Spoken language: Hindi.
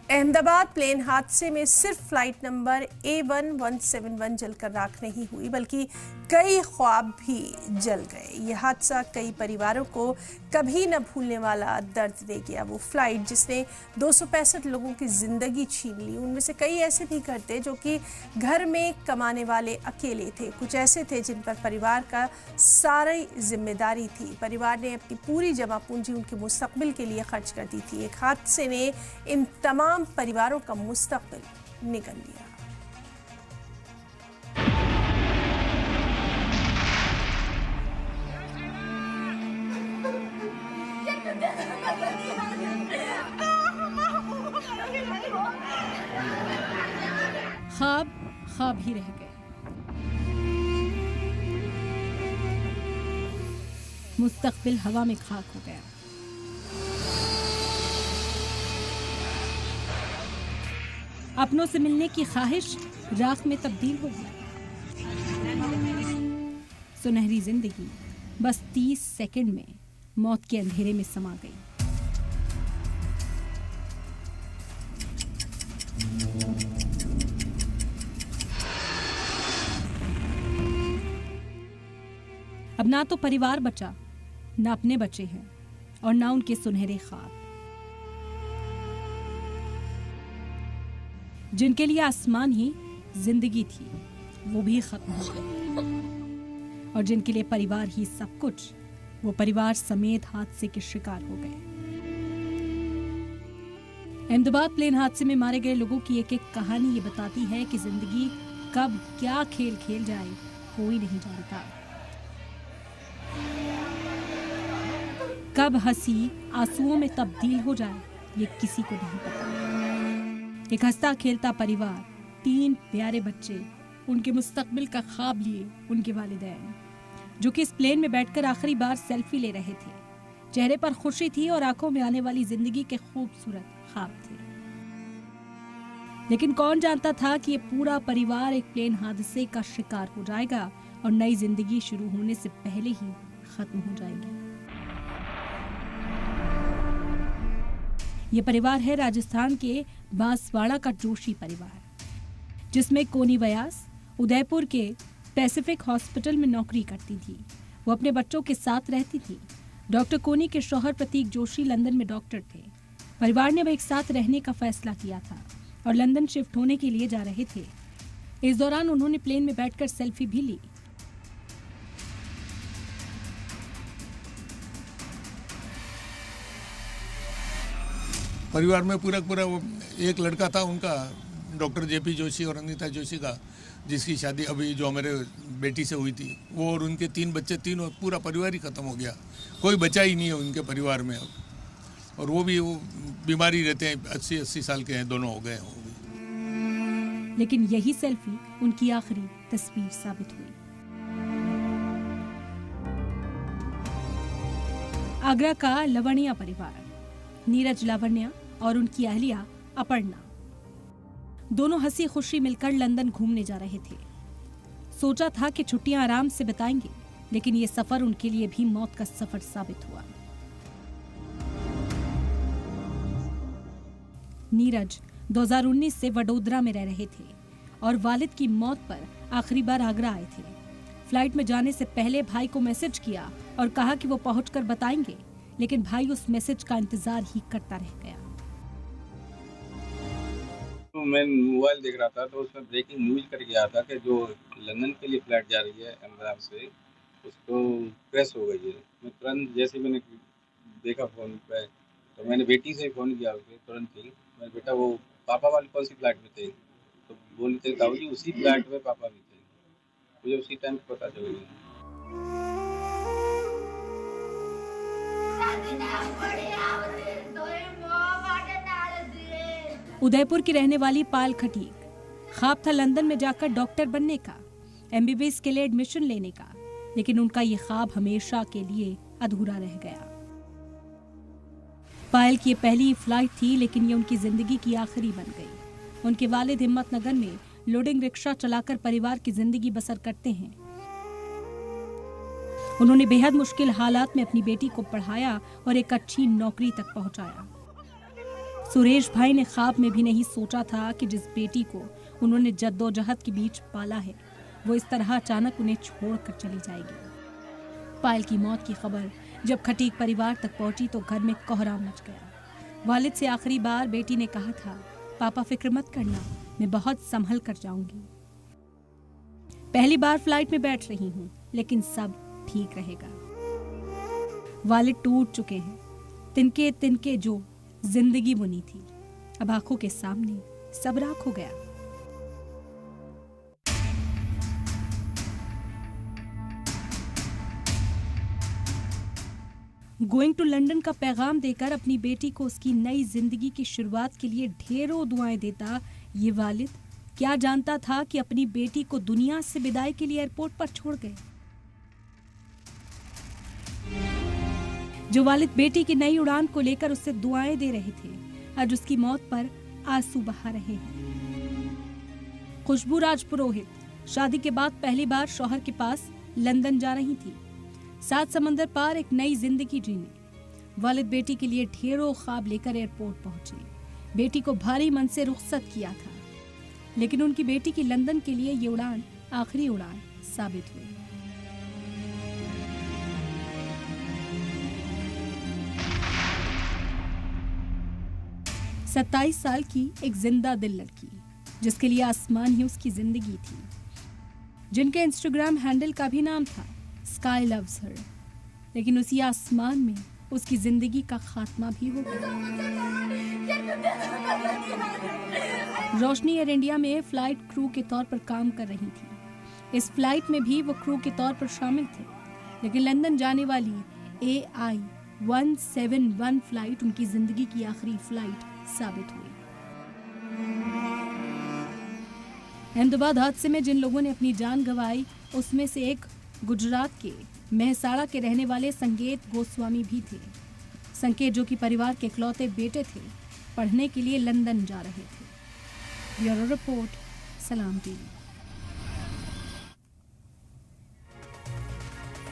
अहमदाबाद प्लेन हादसे में सिर्फ फ्लाइट नंबर A1171 जलकर राख नहीं हुई बल्कि कई ख्वाब भी जल गए। यह हादसा कई परिवारों को कभी न भूलने वाला दर्द दे गया। वो फ्लाइट जिसने 265 लोगों की जिंदगी छीन ली, उनमें से कई ऐसे भी घर थे जो कि घर में कमाने वाले अकेले थे। कुछ ऐसे थे जिन पर परिवार का सारी जिम्मेदारी थी। परिवार ने अपनी पूरी जमा पूंजी उनके मुस्तकबिल के लिए खर्च कर दी थी। एक हादसे ने इन तमाम परिवारों का मुस्तकबिल निगल लिया। ख्वाब ख्वाब ही रह गए। मुस्तकबिल हवा में खाक हो गया। अपनों से मिलने की ख्वाहिश राख में तब्दील हो गई। सुनहरी जिंदगी बस 30 सेकंड में मौत के अंधेरे में समा गई। अब ना तो परिवार बचा, ना अपने बचे हैं और ना उनके सुनहरे ख्वाब। जिनके लिए आसमान ही जिंदगी थी, वो भी खत्म हो गए। और जिनके लिए परिवार ही सब कुछ, वो परिवार समेत हादसे के शिकार हो गए। अहमदाबाद प्लेन हादसे में मारे गए लोगों की एक एक कहानी ये बताती है कि जिंदगी कब क्या खेल खेल जाए कोई नहीं जानता। कब हंसी आंसुओं में तब्दील हो जाए ये किसी को नहीं पता। एक हंसता खेलता परिवार, 3 प्यारे बच्चे, उनके मुस्तकबिल का ख्वाब लिए उनके वालिदैन, जो कि इस प्लेन में बैठकर आखिरी बार सेल्फी ले रहे थे। चेहरे पर खुशी थी और आंखों में आने वाली जिंदगी के खूबसूरत ख्वाब थे। लेकिन कौन जानता था कि ये पूरा परिवार एक प्लेन हादसे का शिकार हो जाएगा और नई जिंदगी शुरू होने से पहले ही खत्म हो जाएगी। ये परिवार है राजस्थान के बांसवाड़ा का जोशी परिवार, जिसमें कोनी व्यास उदयपुर के पैसिफिक हॉस्पिटल में नौकरी करती थी। वो अपने बच्चों के साथ रहती थी। डॉक्टर कोनी के शौहर प्रतीक जोशी लंदन में डॉक्टर थे। परिवार ने अब एक साथ रहने का फैसला किया था और लंदन शिफ्ट होने के लिए जा रहे थे। इस दौरान उन्होंने प्लेन में बैठकर सेल्फी भी ली। परिवार में पूरा एक लड़का था उनका, डॉक्टर जेपी जोशी और अनीता जोशी का, जिसकी शादी अभी जो मेरे बेटी से हुई थी, वो और उनके 3 बच्चे, तीनों पूरा परिवार ही खत्म हो गया। कोई बचा ही नहीं है उनके परिवार में अब। और वो बीमारी रहते हैं, 80 साल के हैं, दोनों हो गए हैं वो भी। लेकिन यही सेल्फी उनकी आखिरी तस्वीर साबित हुई। आगरा का लवणिया परिवार, नीरज लावण्या और उनकी अहलिया अपर्णा, दोनों हंसी खुशी मिलकर लंदन घूमने जा रहे थे। सोचा था कि छुट्टियां आराम से बिताएंगे, लेकिन ये सफर उनके लिए भी मौत का सफर साबित हुआ। नीरज 2019 से वडोदरा में रह रहे थे और वालिद की मौत पर आखिरी बार आगरा आए थे। फ्लाइट में जाने से पहले भाई को मैसेज किया और कहा कि वो पहुंचकर बताएंगे, लेकिन भाई उस मैसेज का इंतजार ही करता रह गया। तो मैं मोबाइल देख रहा था तो उसमें ब्रेकिंग न्यूज करके आया था कि जो लंदन के लिए फ्लाइट जा रही है अहमदाबाद से, उसको क्रैश हो गई है। मैं तुरंत जैसे मैंने देखा फ़ोन पे, तो मैंने बेटी से फ़ोन किया उसे तुरंत ही। मैं बेटा वो पापा वाली कौन सी फ्लाइट में थे? तो बोलते ताऊ जी उसी फ्लाइट में पापा भी थे। मुझे उसी टाइम पता चल गया। उदयपुर की रहने वाली पायल खटीक, ख्वाब था लंदन में जाकर डॉक्टर बनने का, MBBS के लिए एडमिशन लेने का, लेकिन उनका ये ख्वाब हमेशा के लिए अधूरा रह गया। पायल की ये पहली फ्लाइट थी, लेकिन ये उनकी जिंदगी की आखिरी बन गई। उनके वालिद हिम्मतनगर में लोडिंग रिक्शा चलाकर परिवार की जिंदगी बसर करते हैं। उन्होंने बेहद मुश्किल हालात में अपनी बेटी को पढ़ाया और एक अच्छी नौकरी तक पहुंचाया। सुरेश भाई ने ख्वाब में भी नहीं सोचा था कि जिस बेटी को उन्होंने जद्दोजहद के बीच पाला है वो इस तरह अचानक उन्हें छोड़कर चली जाएगी। पायल की मौत की खबर जब खटीक परिवार तक पहुंची तो घर में कोहराम मच गया। वालिद से आखिरी बार बेटी ने कहा था, पापा फिक्र मत करना, मैं बहुत संभल कर जाऊंगी। पहली बार फ्लाइट में बैठ रही हूँ, लेकिन सब ठीक रहेगा। वालिद टूट चुके हैं, तिनके तिनके जो जिंदगी बुनी थी अब आंखों के सामने सब राख हो गया। गोइंग टू लंदन का पैगाम देकर अपनी बेटी को उसकी नई जिंदगी की शुरुआत के लिए ढेरों दुआएं देता ये वालिद क्या जानता था कि अपनी बेटी को दुनिया से विदाई के लिए एयरपोर्ट पर छोड़ गए। जो वालिद बेटी की नई उड़ान को लेकर उससे दुआएं दे रहे थे, आज उसकी मौत पर आंसू बहा रहे हैं। खुशबू राजपुरोहित शादी के बाद पहली बार शौहर के पास लंदन जा रही थी, 7 समंदर पार एक नई जिंदगी जीने। वालिद बेटी के लिए ढेरों ख्वाब लेकर एयरपोर्ट पहुंचे, बेटी को भारी मन से रुखसत किया था, लेकिन उनकी बेटी की लंदन के लिए ये उड़ान आखिरी उड़ान साबित हुई। सत्ताईस साल की एक जिंदा दिल लड़की जिसके लिए आसमान ही उसकी जिंदगी थी, जिनके इंस्टाग्राम हैंडल का भी नाम था स्काई लव्स हर, लेकिन उसी आसमान में उसकी जिंदगी का खात्मा भी हो गया। रोशनी एयर इंडिया में फ्लाइट क्रू के तौर पर काम कर रही थी। इस फ्लाइट में भी वो क्रू के तौर पर शामिल थे, लेकिन लंदन जाने वाली AI-171 फ्लाइट उनकी जिंदगी की आखिरी फ्लाइट साबित हुई। अहमदाबाद हादसे में जिन लोगों ने अपनी जान गंवाई उसमें से एक गुजरात के मेहसाड़ा के रहने वाले संकेत गोस्वामी भी थे। संकेत, जो कि परिवार के इकलौते बेटे थे, पढ़ने के लिए लंदन जा रहे थे। ब्यूरो रिपोर्ट, सलाम टीवी।